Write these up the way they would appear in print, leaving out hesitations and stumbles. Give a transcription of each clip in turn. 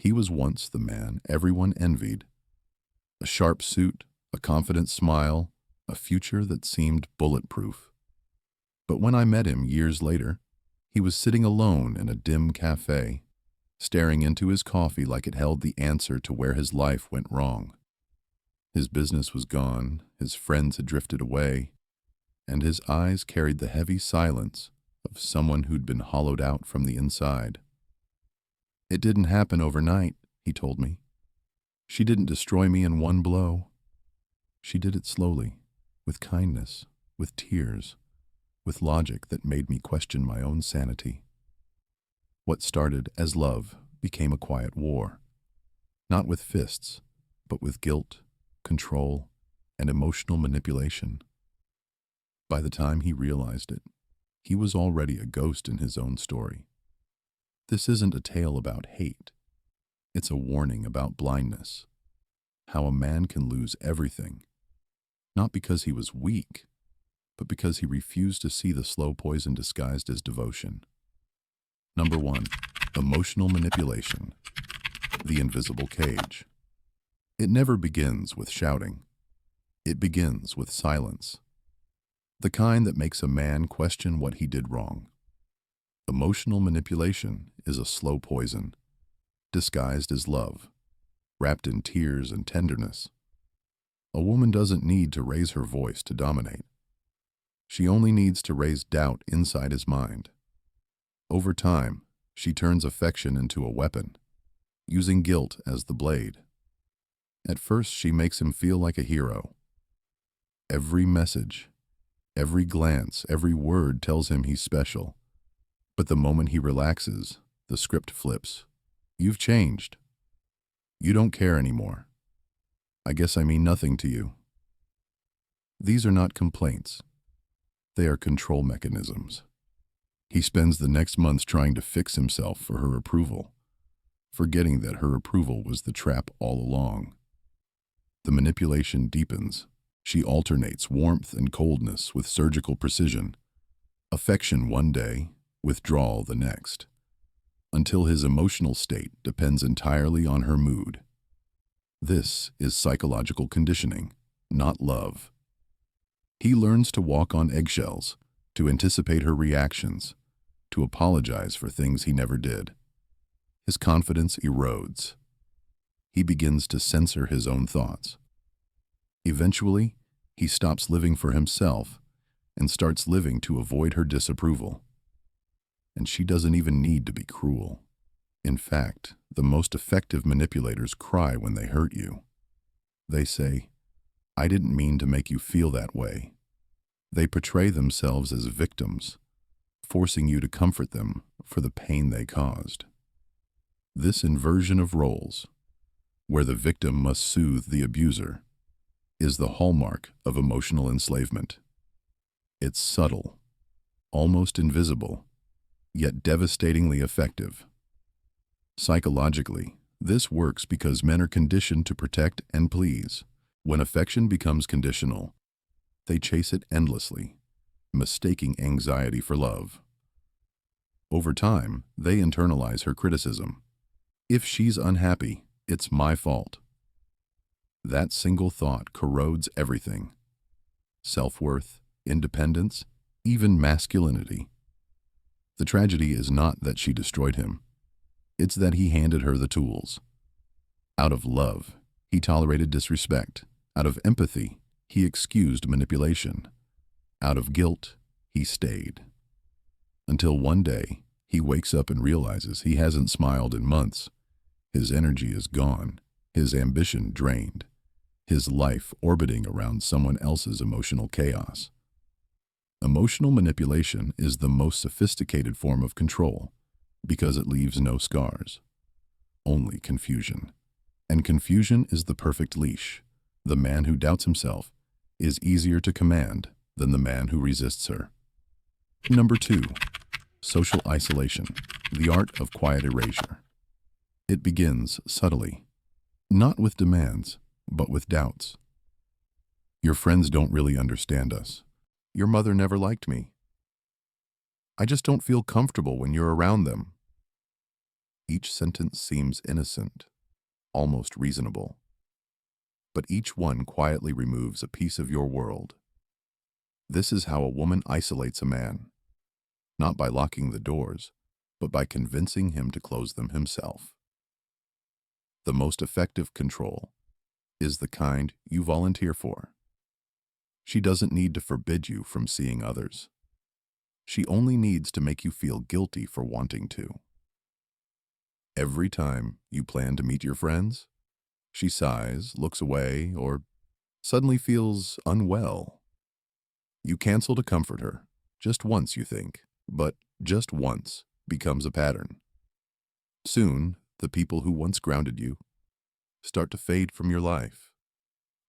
He was once the man everyone envied. A sharp suit, a confident smile, a future that seemed bulletproof. But when I met him years later, he was sitting alone in a dim cafe, staring into his coffee like it held the answer to where his life went wrong. His business was gone, his friends had drifted away, and his eyes carried the heavy silence of someone who'd been hollowed out from the inside. It didn't happen overnight, he told me. She didn't destroy me in one blow. She did it slowly, with kindness, with tears, with logic that made me question my own sanity. What started as love became a quiet war, not with fists, but with guilt, control, and emotional manipulation. By the time he realized it, he was already a ghost in his own story. This isn't a tale about hate. It's a warning about blindness. How a man can lose everything, not because he was weak, but because he refused to see the slow poison disguised as devotion. Number 1, emotional manipulation. The invisible cage. It never begins with shouting. It begins with silence. The kind that makes a man question what he did wrong. Emotional manipulation is a slow poison, disguised as love, wrapped in tears and tenderness. A woman doesn't need to raise her voice to dominate. She only needs to raise doubt inside his mind. Over time, she turns affection into a weapon, using guilt as the blade. At first, she makes him feel like a hero. Every message, every glance, every word tells him he's special. But the moment he relaxes, the script flips. You've changed. You don't care anymore. I guess I mean nothing to you. These are not complaints. They are control mechanisms. He spends the next months trying to fix himself for her approval, forgetting that her approval was the trap all along. The manipulation deepens. She alternates warmth and coldness with surgical precision. Affection one day, withdrawal the next, until his emotional state depends entirely on her mood. This is psychological conditioning, not love. He learns to walk on eggshells, to anticipate her reactions, to apologize for things he never did. His confidence erodes. He begins to censor his own thoughts. Eventually, he stops living for himself and starts living to avoid her disapproval. And she doesn't even need to be cruel. In fact, the most effective manipulators cry when they hurt you. They say, "I didn't mean to make you feel that way." They portray themselves as victims, forcing you to comfort them for the pain they caused. This inversion of roles, where the victim must soothe the abuser, is the hallmark of emotional enslavement. It's subtle, almost invisible, yet devastatingly effective. Psychologically, this works because men are conditioned to protect and please. When affection becomes conditional, they chase it endlessly, mistaking anxiety for love. Over time, they internalize her criticism. If she's unhappy, it's my fault. That single thought corrodes everything: self-worth, independence, even masculinity. The tragedy is not that she destroyed him. It's that he handed her the tools. Out of love, he tolerated disrespect. Out of empathy, he excused manipulation. Out of guilt, he stayed. Until one day, he wakes up and realizes he hasn't smiled in months. His energy is gone, his ambition drained, his life orbiting around someone else's emotional chaos. Emotional manipulation is the most sophisticated form of control because it leaves no scars, only confusion. And confusion is the perfect leash. The man who doubts himself is easier to command than the man who resists her. Number 2, social isolation, the art of quiet erasure. It begins subtly, not with demands, but with doubts. Your friends don't really understand us. Your mother never liked me. I just don't feel comfortable when you're around them. Each sentence seems innocent, almost reasonable, but each one quietly removes a piece of your world. This is how a woman isolates a man, not by locking the doors, but by convincing him to close them himself. The most effective control is the kind you volunteer for. She doesn't need to forbid you from seeing others. She only needs to make you feel guilty for wanting to. Every time you plan to meet your friends, she sighs, looks away, or suddenly feels unwell. You cancel to comfort her. Just once, you think, but just once becomes a pattern. Soon, the people who once grounded you start to fade from your life,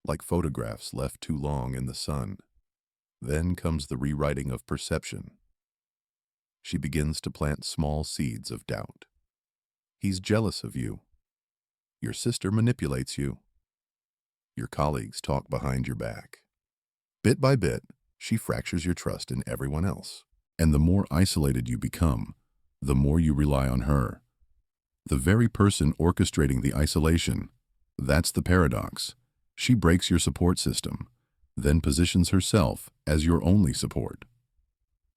like photographs left too long in the sun. Then comes the rewriting of perception. She begins to plant small seeds of doubt. He's jealous of you. Your sister manipulates you. Your colleagues talk behind your back. Bit by bit, she fractures your trust in everyone else. And the more isolated you become, the more you rely on her. The very person orchestrating the isolation, that's the paradox. She breaks your support system, then positions herself as your only support.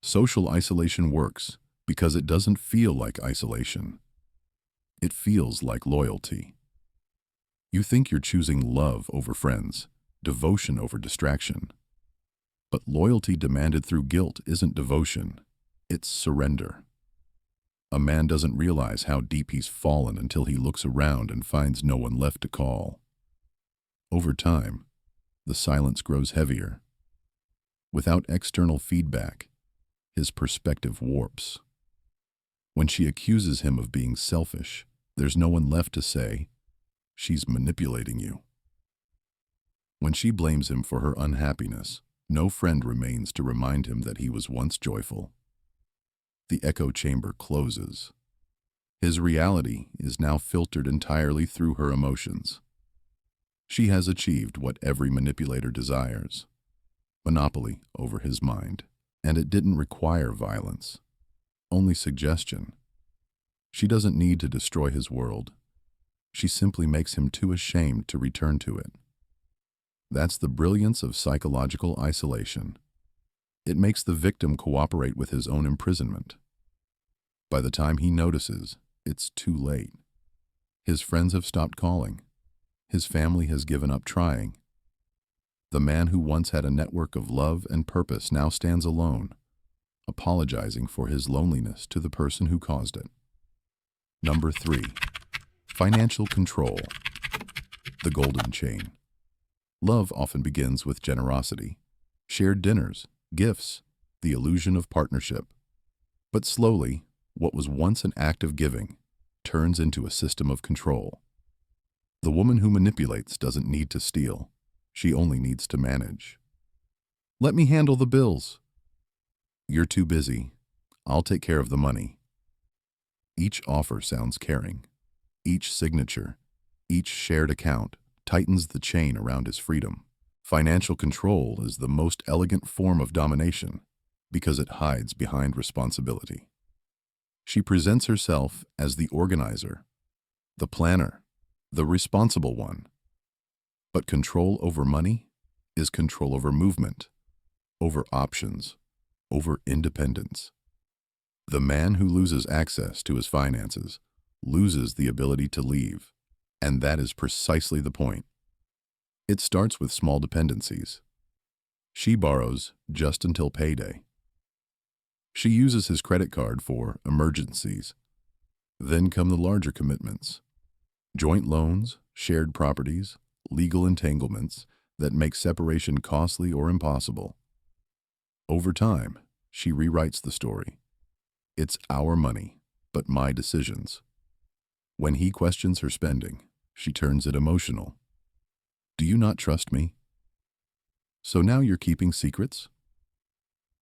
Social isolation works because it doesn't feel like isolation. It feels like loyalty. You think you're choosing love over friends, devotion over distraction. But loyalty demanded through guilt isn't devotion, it's surrender. A man doesn't realize how deep he's fallen until he looks around and finds no one left to call. Over time, the silence grows heavier. Without external feedback, his perspective warps. When she accuses him of being selfish, there's no one left to say, "She's manipulating you." When she blames him for her unhappiness, no friend remains to remind him that he was once joyful. The echo chamber closes. His reality is now filtered entirely through her emotions. She has achieved what every manipulator desires: monopoly over his mind. And it didn't require violence, only suggestion. She doesn't need to destroy his world. She simply makes him too ashamed to return to it. That's the brilliance of psychological isolation. It makes the victim cooperate with his own imprisonment. By the time he notices, it's too late. His friends have stopped calling. His family has given up trying. The man who once had a network of love and purpose now stands alone, apologizing for his loneliness to the person who caused it. Number 3, financial control. The golden chain. Love often begins with generosity, shared dinners, gifts, the illusion of partnership. But slowly, what was once an act of giving turns into a system of control. The woman who manipulates doesn't need to steal. She only needs to manage. "Let me handle the bills." "You're too busy. I'll take care of the money." Each offer sounds caring. Each signature, each shared account tightens the chain around his freedom. Financial control is the most elegant form of domination because it hides behind responsibility. She presents herself as the organizer, the planner, the responsible one. But control over money is control over movement, over options, over independence. The man who loses access to his finances loses the ability to leave, and that is precisely the point. It starts with small dependencies. She borrows just until payday. She uses his credit card for emergencies. Then come the larger commitments: joint loans, shared properties, legal entanglements that make separation costly or impossible. Over time, she rewrites the story. It's our money, but my decisions. When he questions her spending, she turns it emotional. "Do you not trust me? So now you're keeping secrets?"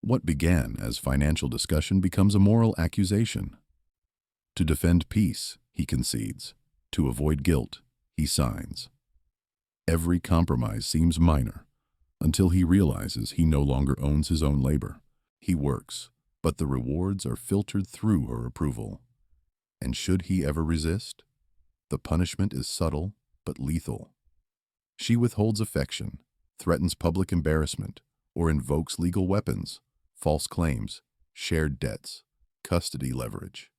What began as financial discussion becomes a moral accusation. To defend peace, he concedes. To avoid guilt, he signs. Every compromise seems minor until he realizes he no longer owns his own labor. He works, but the rewards are filtered through her approval. And should he ever resist, the punishment is subtle but lethal. She withholds affection, threatens public embarrassment, or invokes legal weapons, false claims, shared debts, custody leverage.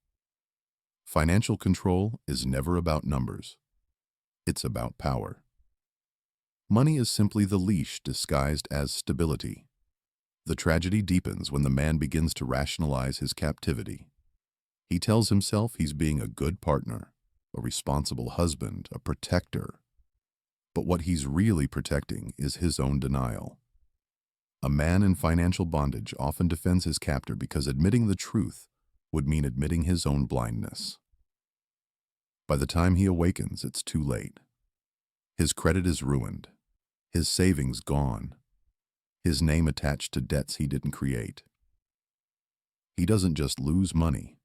Financial control is never about numbers. It's about power. Money is simply the leash disguised as stability. The tragedy deepens when the man begins to rationalize his captivity. He tells himself he's being a good partner, a responsible husband, a protector. But what he's really protecting is his own denial. A man in financial bondage often defends his captor because admitting the truth would mean admitting his own blindness. By the time he awakens, it's too late. His credit is ruined, his savings gone, his name attached to debts he didn't create. He doesn't just lose money,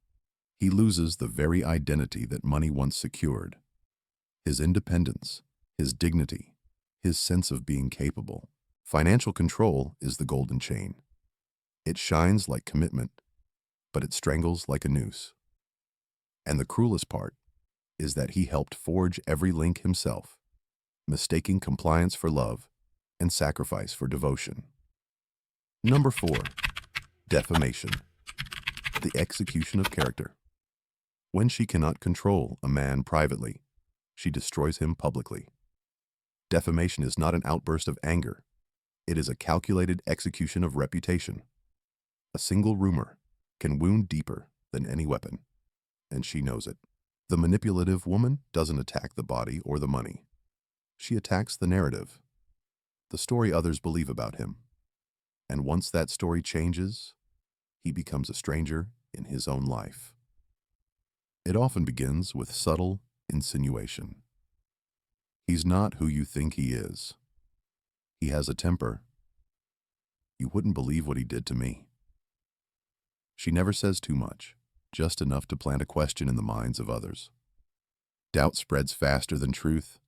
he loses the very identity that money once secured. His independence, his dignity, his sense of being capable. Financial control is the golden chain. It shines like commitment, but it strangles like a noose. And the cruelest part is that he helped forge every link himself, mistaking compliance for love and sacrifice for devotion. Number 4, defamation, the execution of character. When she cannot control a man privately, she destroys him publicly. Defamation is not an outburst of anger. It is a calculated execution of reputation. A single rumor can wound deeper than any weapon, and she knows it. The manipulative woman doesn't attack the body or the money. She attacks the narrative, the story others believe about him. And once that story changes, he becomes a stranger in his own life. It often begins with subtle insinuation. He's not who you think he is. He has a temper. You wouldn't believe what he did to me. She never says too much, just enough to plant a question in the minds of others. Doubt spreads faster than truth,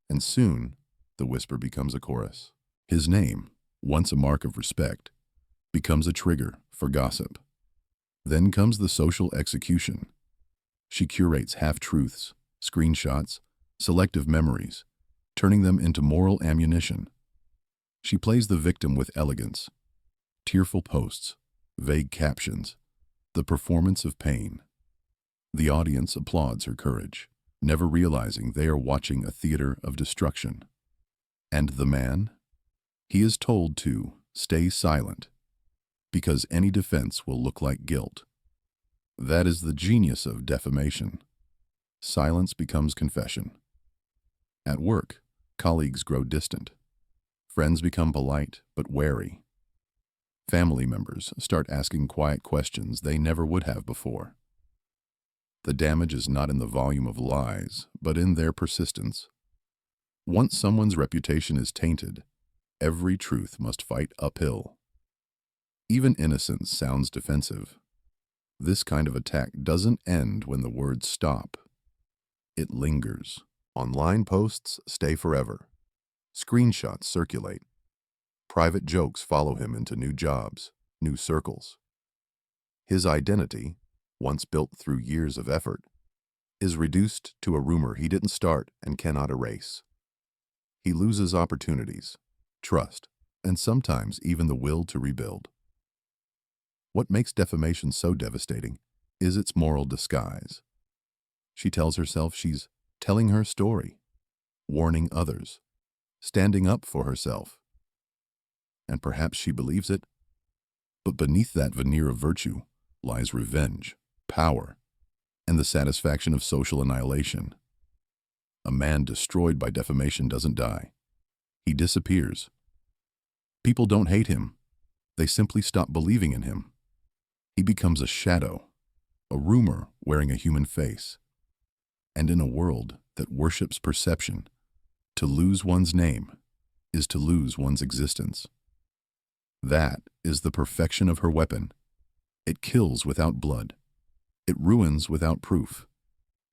and soon the whisper becomes a chorus. His name, once a mark of respect, becomes a trigger for gossip. Then comes the social execution. She curates half-truths, screenshots, selective memories, turning them into moral ammunition. She plays the victim with elegance, tearful posts, vague captions, the performance of pain. The audience applauds her courage, never realizing they are watching a theater of destruction. And the man? He is told to stay silent, because any defense will look like guilt. That is the genius of defamation. Silence becomes confession. At work, colleagues grow distant. Friends become polite but wary. Family members start asking quiet questions they never would have before. The damage is not in the volume of lies, but in their persistence. Once someone's reputation is tainted, every truth must fight uphill. Even innocence sounds defensive. This kind of attack doesn't end when the words stop. It lingers. Online posts stay forever. Screenshots circulate. Private jokes follow him into new jobs, new circles. His identity, once built through years of effort, is reduced to a rumor he didn't start and cannot erase. He loses opportunities, trust, and sometimes even the will to rebuild. What makes defamation so devastating is its moral disguise. She tells herself she's telling her story, warning others, standing up for herself. And perhaps she believes it, but beneath that veneer of virtue lies revenge, power, and the satisfaction of social annihilation. A man destroyed by defamation doesn't die. He disappears. People don't hate him. They simply stop believing in him. He becomes a shadow, a rumor wearing a human face. And in a world that worships perception, to lose one's name is to lose one's existence. That is the perfection of her weapon. It kills without blood. It ruins without proof.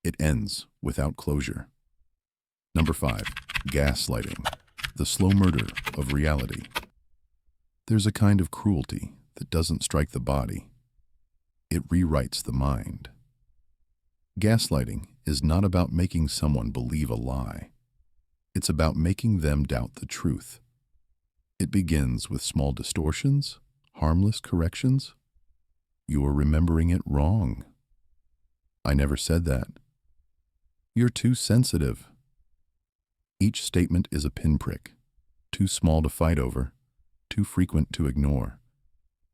It ends without closure. Number 5, gaslighting, the slow murder of reality. There's a kind of cruelty that doesn't strike the body. It rewrites the mind. Gaslighting is not about making someone believe a lie. It's about making them doubt the truth. It begins with small distortions, harmless corrections. "You're remembering it wrong." "I never said that." "You're too sensitive." Each statement is a pinprick, too small to fight over, too frequent to ignore.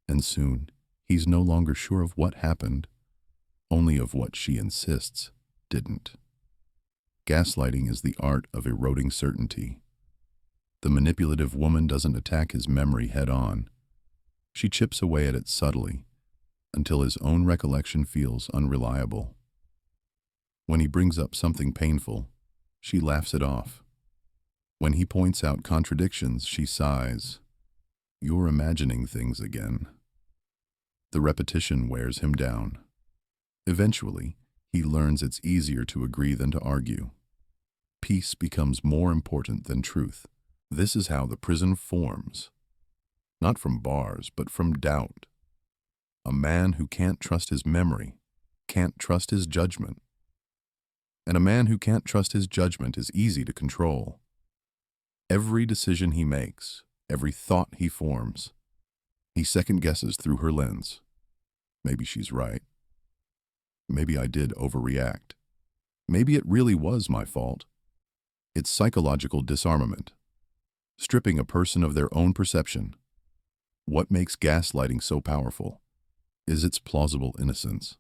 And soon, he's no longer sure of what happened, only of what she insists didn't. Gaslighting is the art of eroding certainty. The manipulative woman doesn't attack his memory head-on. She chips away at it subtly, until his own recollection feels unreliable. When he brings up something painful, she laughs it off. When he points out contradictions, she sighs. "You're imagining things again." The repetition wears him down. Eventually, he learns it's easier to agree than to argue. Peace becomes more important than truth. This is how the prison forms. Not from bars, but from doubt. A man who can't trust his memory, can't trust his judgment. And a man who can't trust his judgment is easy to control. Every decision he makes, every thought he forms, he second-guesses through her lens. Maybe she's right. Maybe I did overreact. Maybe it really was my fault. It's psychological disarmament, stripping a person of their own perception. What makes gaslighting so powerful is its plausible innocence.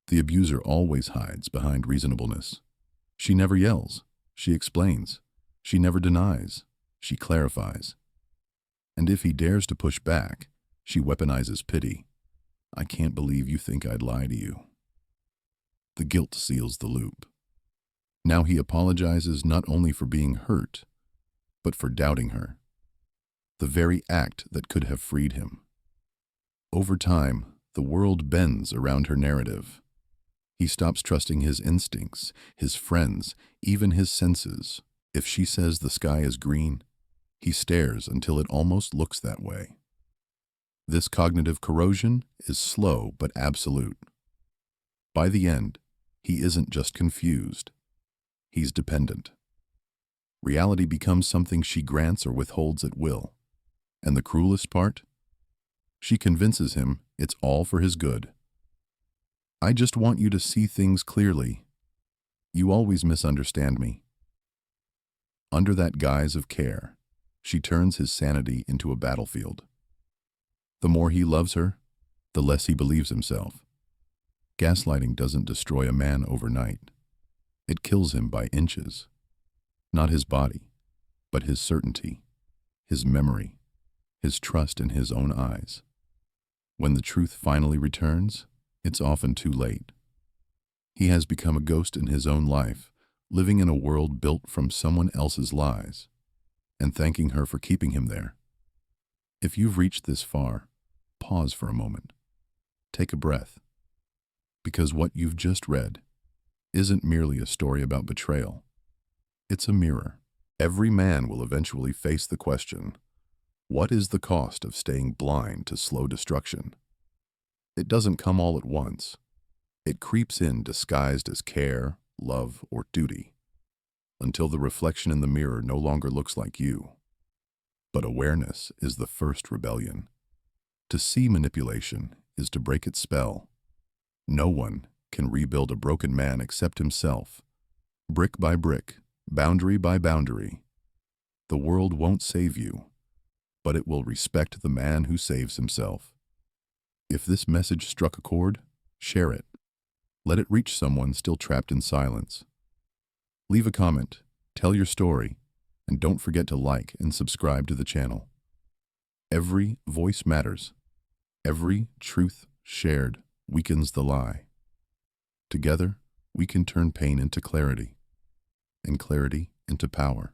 The abuser always hides behind reasonableness. She never yells. She explains. She never denies. She clarifies. And if he dares to push back, she weaponizes pity. "I can't believe you think I'd lie to you." The guilt seals the loop. Now he apologizes not only for being hurt, but for doubting her. The very act that could have freed him. Over time, the world bends around her narrative. He stops trusting his instincts, his friends, even his senses. If she says the sky is green, he stares until it almost looks that way. This cognitive corrosion is slow but absolute. By the end, he isn't just confused. He's dependent. Reality becomes something she grants or withholds at will. And the cruelest part? She convinces him it's all for his good. "I just want you to see things clearly. You always misunderstand me." Under that guise of care, she turns his sanity into a battlefield. The more he loves her, the less he believes himself. Gaslighting doesn't destroy a man overnight. It kills him by inches. Not his body, but his certainty, his memory, his trust in his own eyes. When the truth finally returns, it's often too late. He has become a ghost in his own life, living in a world built from someone else's lies, and thanking her for keeping him there. If you've reached this far, pause for a moment. Take a breath. Because what you've just read isn't merely a story about betrayal. It's a mirror. Every man will eventually face the question, what is the cost of staying blind to slow destruction? It doesn't come all at once. It creeps in disguised as care, love, or duty, until the reflection in the mirror no longer looks like you. But awareness is the first rebellion. To see manipulation is to break its spell. No one can rebuild a broken man except himself. Brick by brick, boundary by boundary. The world won't save you, but it will respect the man who saves himself. If this message struck a chord, share it. Let it reach someone still trapped in silence. Leave a comment, tell your story, and don't forget to like and subscribe to the channel. Every voice matters. Every truth shared weakens the lie. Together, we can turn pain into clarity, and clarity into power.